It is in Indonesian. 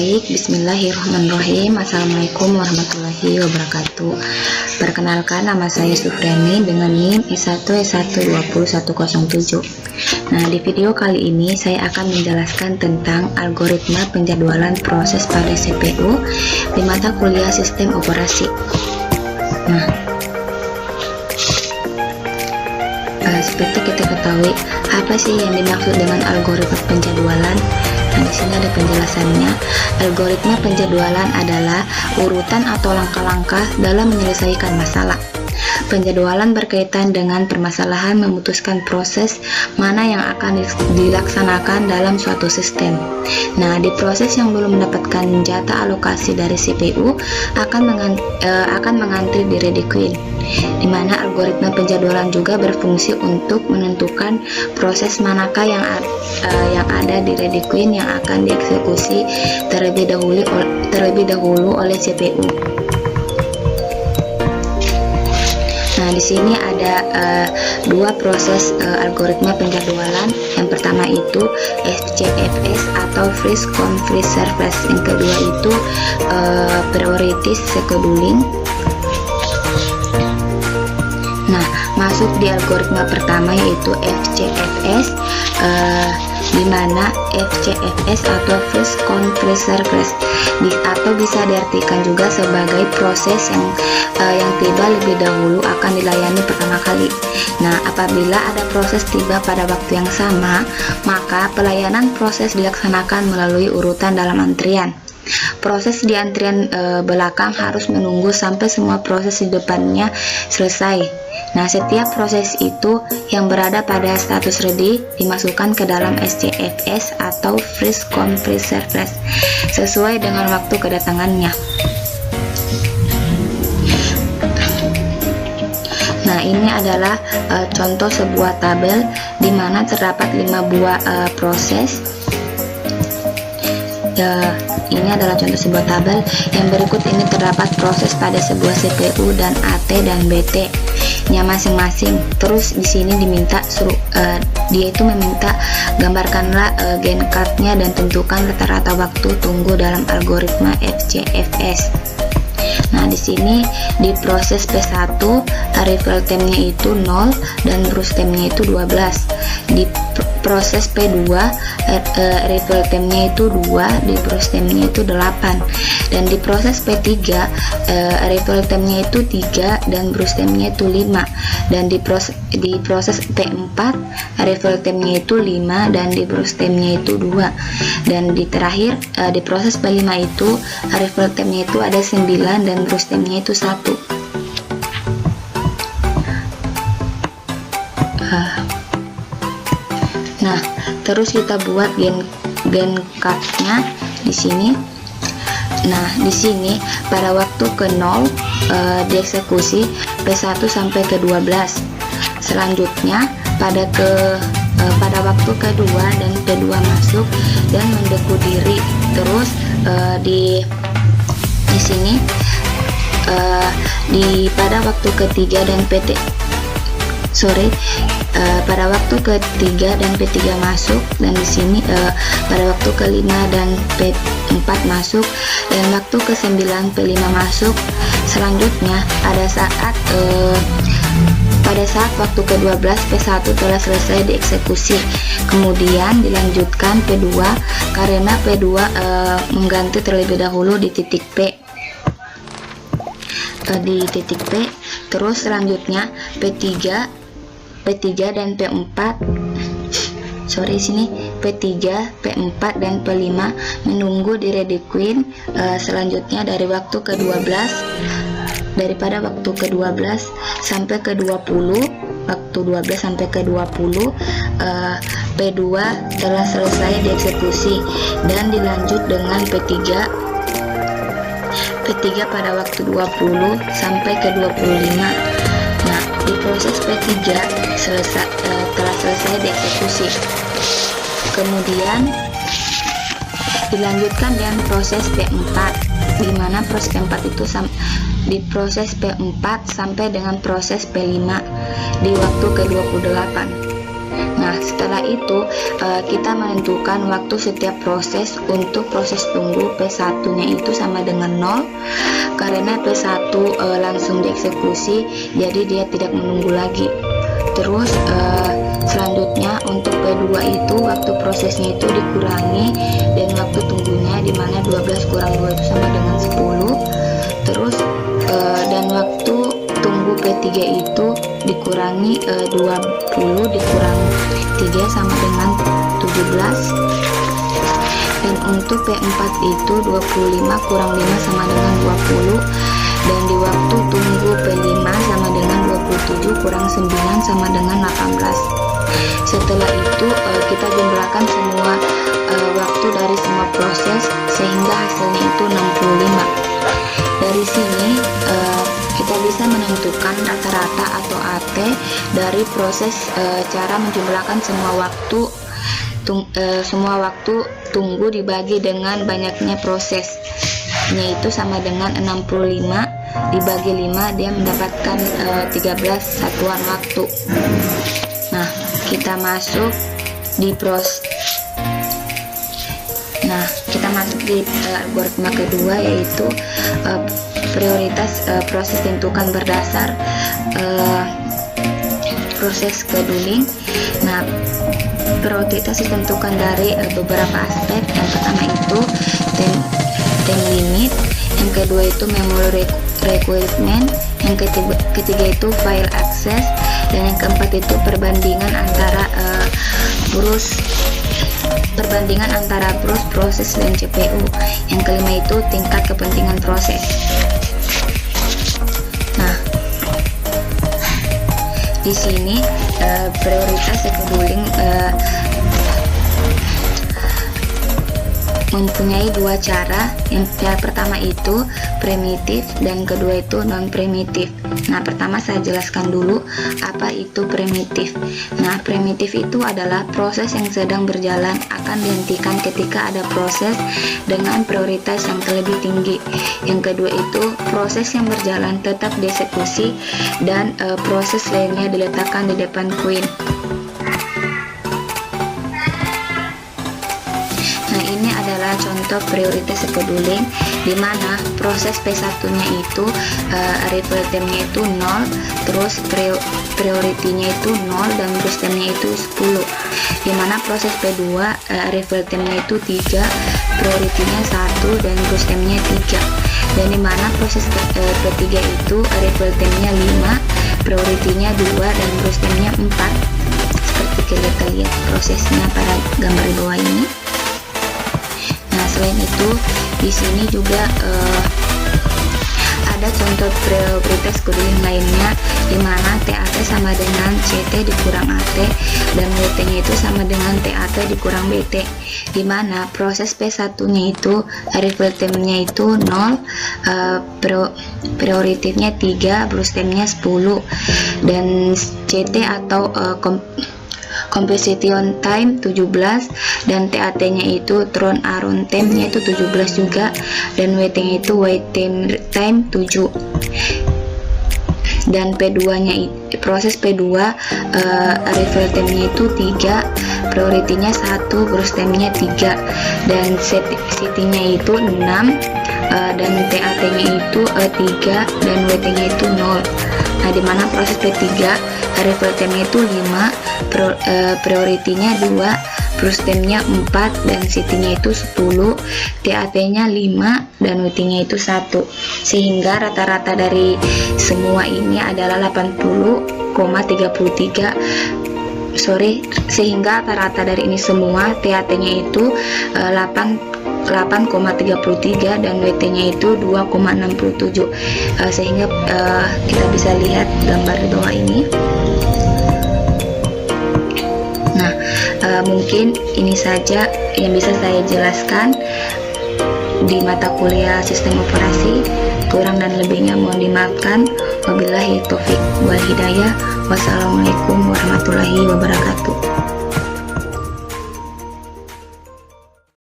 Baik, bismillahirrahmanirrahim. Assalamualaikum warahmatullahi wabarakatuh. Perkenalkan, nama saya Sufriani dengan NIM I1E12107. Nah, di video kali ini saya akan menjelaskan tentang algoritma penjadwalan proses pada CPU di mata kuliah sistem operasi. Nah, seperti kita ketahui, apa sih yang dimaksud dengan algoritma penjadwalan? Nah, di sini ada penjelasannya. Algoritma penjadwalan adalah urutan atau langkah-langkah dalam menyelesaikan masalah. Penjadwalan berkaitan dengan permasalahan memutuskan proses mana yang akan dilaksanakan dalam suatu sistem. Nah, di proses yang belum mendapatkan jatah alokasi dari CPU akan mengantri di ready queue, di mana algoritma penjadwalan juga berfungsi untuk menentukan proses manakah yang ada di ready queue yang akan dieksekusi terlebih dahulu oleh CPU. Nah, di sini ada dua proses algoritma penjadwalan. Yang pertama itu FCFS atau First Come First Served. Yang kedua itu Priority Scheduling. Nah, masuk di algoritma pertama yaitu FCFS, di mana FCFS atau First Come First Served atau bisa diartikan juga sebagai proses yang tiba lebih dahulu akan dilayani pertama kali. Nah, apabila ada proses tiba pada waktu yang sama, maka pelayanan proses dilaksanakan melalui urutan dalam antrian. Proses di antrian belakang harus menunggu sampai semua proses di depannya selesai. Nah, setiap proses itu yang berada pada status ready dimasukkan ke dalam SCFS atau First Come First Served sesuai dengan waktu kedatangannya. Nah, ini adalah contoh sebuah tabel di mana terdapat 5 buah proses. Ini adalah contoh sebuah tabel. Yang berikut ini terdapat proses pada sebuah CPU dan AT dan BT nya masing-masing. Terus di sini diminta dia itu meminta gambarkanlah gain card-nya dan tentukan rata-rata waktu tunggu dalam algoritma FCFS. Nah, di sini di proses P1 arrival time-nya itu 0 dan burst time-nya itu 12. Di proses P2 arrival time-nya itu 2, di burst time-nya itu 8. Dan di proses P3 arrival time-nya itu 3 dan burst time-nya itu 5. Dan di proses P4 arrival time-nya itu 5 dan di burst time-nya itu 2. Dan di terakhir di proses P5 itu arrival time-nya itu ada 9 dan burst time-nya itu 1. Nah, terus kita buat gain card-nya di sini. Nah, di sini pada waktu ke 0 dieksekusi P1 sampai ke 12. Selanjutnya pada waktu kedua dan P2 masuk dan mendeku diri. Terus di sini pada waktu ketiga dan pada waktu ketiga dan P3 masuk, dan di sini pada waktu kelima dan P4 masuk, dan waktu ke-9 P5 masuk. Selanjutnya pada saat waktu ke-12 P1 telah selesai dieksekusi, kemudian dilanjutkan P2 karena P2 mengganti terlebih dahulu di titik P. Terus selanjutnya P3 dan P4 P3, P4 dan P5 menunggu di ready queue. Selanjutnya dari waktu ke-12 daripada waktu ke-12 sampai ke-20, waktu 12 sampai ke-20 P2 telah selesai dieksekusi dan dilanjut dengan P3 pada waktu 20 sampai ke 25. Nah, di proses P3 telah selesai dieksekusi. Kemudian dilanjutkan dengan proses P4, di mana proses P4 itu di proses P4 sampai dengan proses P5 di waktu ke-28. Nah, setelah itu kita menentukan waktu setiap proses. Untuk proses tunggu P1 nya itu sama dengan 0 karena P1 langsung dieksekusi, jadi dia tidak menunggu lagi. Terus selanjutnya untuk P2 itu waktu prosesnya itu dikurangi dan waktu tunggunya, dimana 12 kurang 2 itu sama dengan 10. Terus dan waktu tunggu P3 itu dikurangi 20 dikurang 3 sama dengan 17. Dan untuk P4 itu 25 kurang 5 sama dengan 20. Dan di waktu tunggu P5 sama dengan 27 kurang 9 sama dengan 18. Setelah itu kita jumlahkan semua waktu dari semua proses sehingga hasilnya itu 65. Dari sini kita bisa menentukan rata-rata atau AT dari proses cara menjumlahkan semua waktu tunggu dibagi dengan banyaknya prosesnya itu sama dengan 65 dibagi 5, dia mendapatkan 13 satuan waktu. Nah, kita masuk di algoritma kedua, yaitu prioritas proses ditentukan berdasar proses scheduling. Nah, prioritas ditentukan dari beberapa aspek. Yang pertama itu time limit, yang kedua itu memory requirement, yang ketiga itu file access, dan yang keempat itu perbandingan antara proses dan CPU. Yang kelima itu tingkat kepentingan proses. Nah, di sini prioritas scheduling mempunyai dua cara. Yang pertama itu primitif dan kedua itu non primitif. Nah, pertama saya jelaskan dulu apa itu primitif. Nah, primitif itu adalah proses yang sedang berjalan akan dihentikan ketika ada proses dengan prioritas yang lebih tinggi. Yang kedua itu proses yang berjalan tetap dieksekusi dan proses lainnya diletakkan di depan queue. Contoh prioritas scheduling, di mana proses P1-nya itu arrival time-nya itu 0, terus priority-nya itu 0 dan burst time-nya itu 10. Di mana proses P2 arrival time-nya itu 3, priority-nya 1 dan burst time-nya 3. Dan di mana proses P3 itu arrival time-nya 5, priority-nya 2 dan burst time-nya 4. Seperti kita lihat prosesnya pada gambar di bawah ini. Nah, selain itu di sini juga ada contoh prioritas scheduling lainnya, di mana TAT sama dengan CT dikurang AT dan WT-nya itu sama dengan TAT dikurang BT, di mana proses P1-nya itu arrival time-nya itu 0, priority-nya 3, burst time-nya 10, dan CT atau completion time 17, dan TAT-nya itu turn around time-nya itu 17 juga, dan WT-nya itu wait time 7. Dan P2-nya proses P2 arrival time-nya itu 3, priority-nya 1, burst time-nya 3, dan CT-nya itu 6, dan TAT-nya itu 3 dan WT-nya itu 0. Nah, dimana proses P3 arrival time-nya itu 5, priority-nya 2, burst time-nya 4, dan CT-nya itu 10, TAT-nya 5, dan WT-nya itu 1. Sehingga rata-rata dari semua ini adalah 80,33. Sehingga rata-rata dari ini semua TAT-nya itu 8,33 dan WT-nya itu 2,67. Sehingga kita bisa lihat gambar di bawah ini. Nah, mungkin ini saja yang bisa saya jelaskan di mata kuliah sistem operasi. Kurang dan lebihnya mohon dimaafkan. Wabillahi taufik wal hidayah. Wassalamualaikum warahmatullahi wabarakatuh.